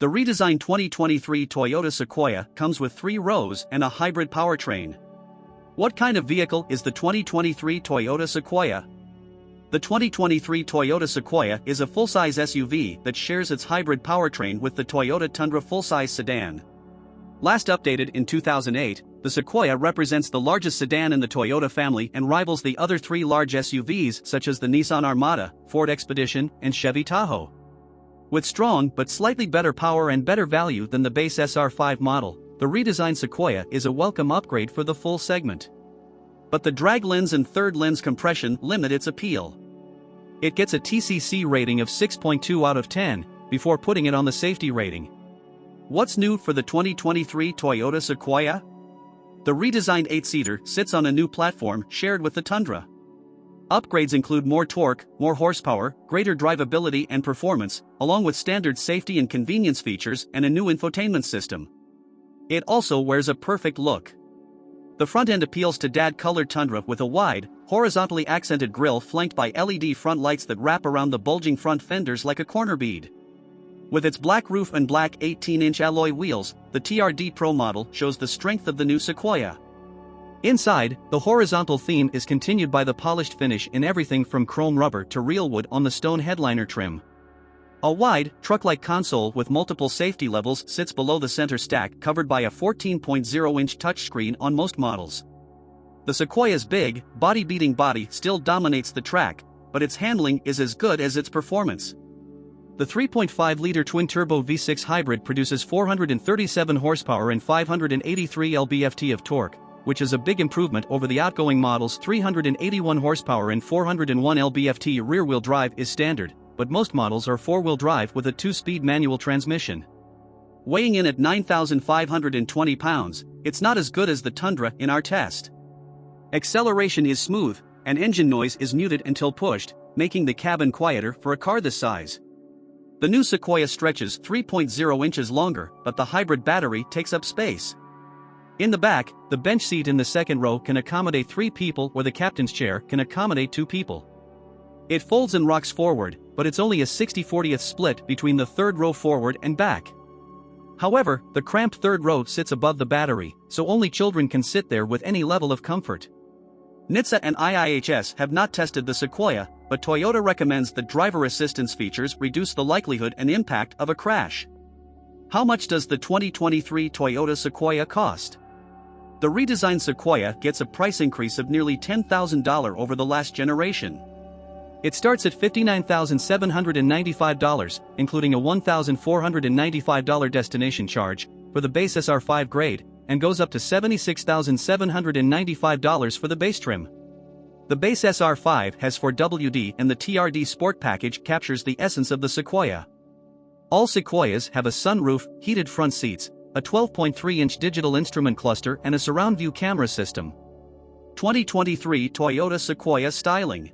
The redesigned 2023 Toyota Sequoia comes with 3 rows and a hybrid powertrain. What kind of vehicle is the 2023 Toyota Sequoia? The 2023 Toyota Sequoia is a full-size SUV that shares its hybrid powertrain with the Toyota Tundra full-size sedan. Last updated in 2008, the Sequoia represents the largest sedan in the Toyota family and rivals the other 3 large SUVs such as the Nissan Armada, Ford Expedition, and Chevy Tahoe. With strong but slightly better power and better value than the base SR5 model, the redesigned Sequoia is a welcome upgrade for the full segment. But the drag lens and third lens compression limit its appeal. It gets a TCC rating of 6.2 out of 10, before putting it on the safety rating. What's new for the 2023 Toyota Sequoia? The redesigned 8-seater sits on a new platform shared with the Tundra. Upgrades include more torque, more horsepower, greater drivability and performance, along with standard safety and convenience features and a new infotainment system. It also wears a perfect look. The front end appeals to dad-colored Tundra with a wide, horizontally accented grille flanked by LED front lights that wrap around the bulging front fenders like a corner bead. With its black roof and black 18-inch alloy wheels, the TRD Pro model shows the strength of the new Sequoia. Inside, the horizontal theme is continued by the polished finish in everything from chrome rubber to real wood on the stone headliner trim. A wide, truck-like console with multiple safety levels sits below the center stack, covered by a 14.0-inch touchscreen on most models. The Sequoia's big, body-beating body still dominates the track, but its handling is as good as its performance. The 3.5-liter twin-turbo V6 hybrid produces 437 horsepower and 583 lb-ft of torque, which is a big improvement over the outgoing model's 381 horsepower and 401 lb-ft. Rear-wheel drive is standard, but most models are 4-wheel drive with a 2-speed manual transmission. Weighing in at 9,520 pounds, it's not as good as the Tundra in our test. Acceleration is smooth, and engine noise is muted until pushed, making the cabin quieter for a car this size. The new Sequoia stretches 3.0 inches longer, but the hybrid battery takes up space. In the back, the bench seat in the second row can accommodate 3 people, or the captain's chair can accommodate 2 people. It folds and rocks forward, but it's only a 60/40th split between the third row forward and back. However, the cramped third row sits above the battery, so only children can sit there with any level of comfort. NHTSA and IIHS have not tested the Sequoia, but Toyota recommends that driver assistance features reduce the likelihood and impact of a crash. How much does the 2023 Toyota Sequoia cost? The redesigned Sequoia gets a price increase of nearly $10,000 over the last generation. It starts at $59,795, including a $1,495 destination charge for the base SR5 grade, and goes up to $76,795 for the base trim. The base SR5 has 4WD, and the TRD Sport package captures the essence of the Sequoia. All Sequoias have a sunroof, heated front seats, a 12.3-inch digital instrument cluster and a surround view camera system. 2023 Toyota Sequoia styling.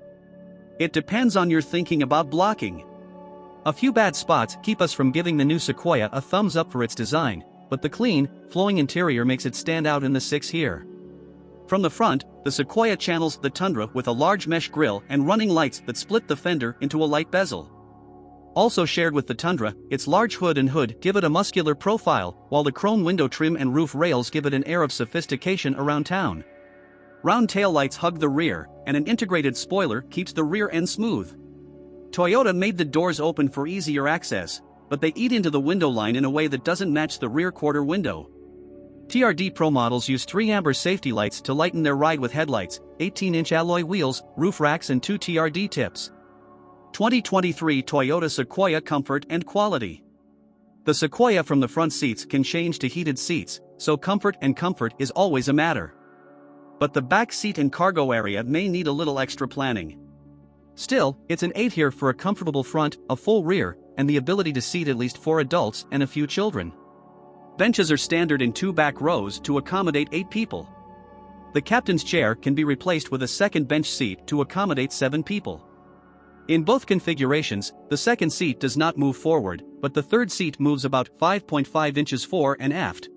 It depends on your thinking about blocking. A few bad spots keep us from giving the new Sequoia a thumbs up for its design, but the clean, flowing interior makes it stand out in the 6 here. From the front, the Sequoia channels the Tundra with a large mesh grille and running lights that split the fender into a light bezel. Also shared with the Tundra, its large hood and hood give it a muscular profile, while the chrome window trim and roof rails give it an air of sophistication around town. Round taillights hug the rear, and an integrated spoiler keeps the rear end smooth. Toyota made the doors open for easier access, but they eat into the window line in a way that doesn't match the rear quarter window. TRD Pro models use 3 amber safety lights to lighten their ride with headlights, 18-inch alloy wheels, roof racks and 2 TRD tips. 2023 Toyota Sequoia comfort and quality. The Sequoia from the front seats can change to heated seats, so comfort is always a matter. But the back seat and cargo area may need a little extra planning. Still, it's an 8 here for a comfortable front, a full rear, and the ability to seat at least 4 adults and a few children. Benches are standard in 2 back rows to accommodate 8 people. The captain's chair can be replaced with a second bench seat to accommodate 7 people. In both configurations, the second seat does not move forward, but the third seat moves about 5.5 inches fore and aft.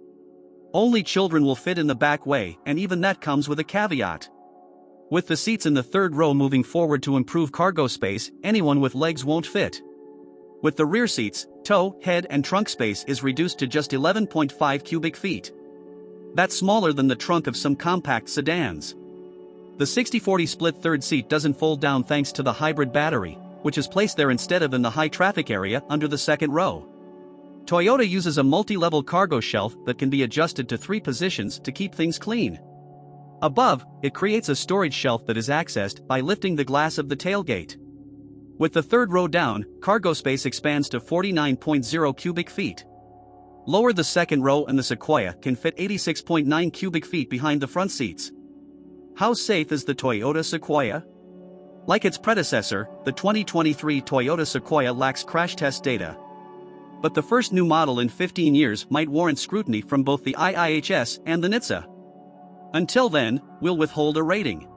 Only children will fit in the back way, and even that comes with a caveat. With the seats in the third row moving forward to improve cargo space, anyone with legs won't fit. With the rear seats, tow, head and trunk space is reduced to just 11.5 cubic feet. That's smaller than the trunk of some compact sedans. The 60/40 split third seat doesn't fold down thanks to the hybrid battery, which is placed there instead of in the high traffic area under the second row. Toyota uses a multi-level cargo shelf that can be adjusted to 3 positions to keep things clean. Above, it creates a storage shelf that is accessed by lifting the glass of the tailgate. With the third row down, cargo space expands to 49.0 cubic feet. Lower the second row and the Sequoia can fit 86.9 cubic feet behind the front seats. How safe is the Toyota Sequoia? Like its predecessor, the 2023 Toyota Sequoia lacks crash test data. But the first new model in 15 years might warrant scrutiny from both the IIHS and the NHTSA. Until then, we'll withhold a rating.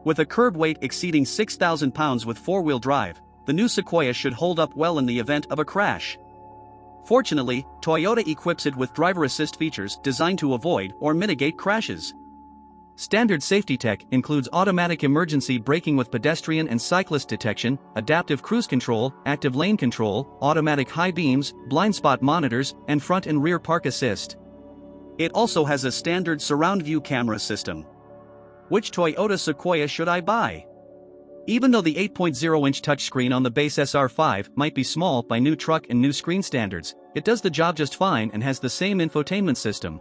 With a curb weight exceeding 6,000 pounds with 4-wheel drive, the new Sequoia should hold up well in the event of a crash. Fortunately, Toyota equips it with driver assist features designed to avoid or mitigate crashes. Standard safety tech includes automatic emergency braking with pedestrian and cyclist detection, adaptive cruise control, active lane control, automatic high beams, blind spot monitors, and front and rear park assist. It also has a standard surround view camera system. Which Toyota Sequoia should I buy? Even though the 8.0-inch touchscreen on the base SR5 might be small by new truck and new screen standards, it does the job just fine and has the same infotainment system.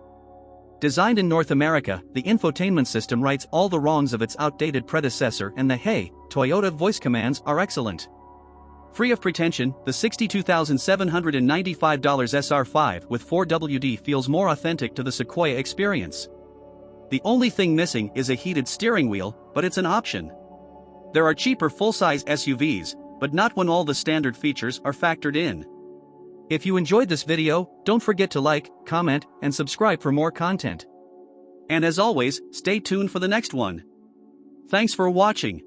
Designed in North America, the infotainment system rights all the wrongs of its outdated predecessor, and the "Hey, Toyota" voice commands are excellent. Free of pretension, the $62,795 SR5 with 4WD feels more authentic to the Sequoia experience. The only thing missing is a heated steering wheel, but it's an option. There are cheaper full-size SUVs, but not when all the standard features are factored in. If you enjoyed this video, don't forget to like, comment, and subscribe for more content. And as always, stay tuned for the next one. Thanks for watching.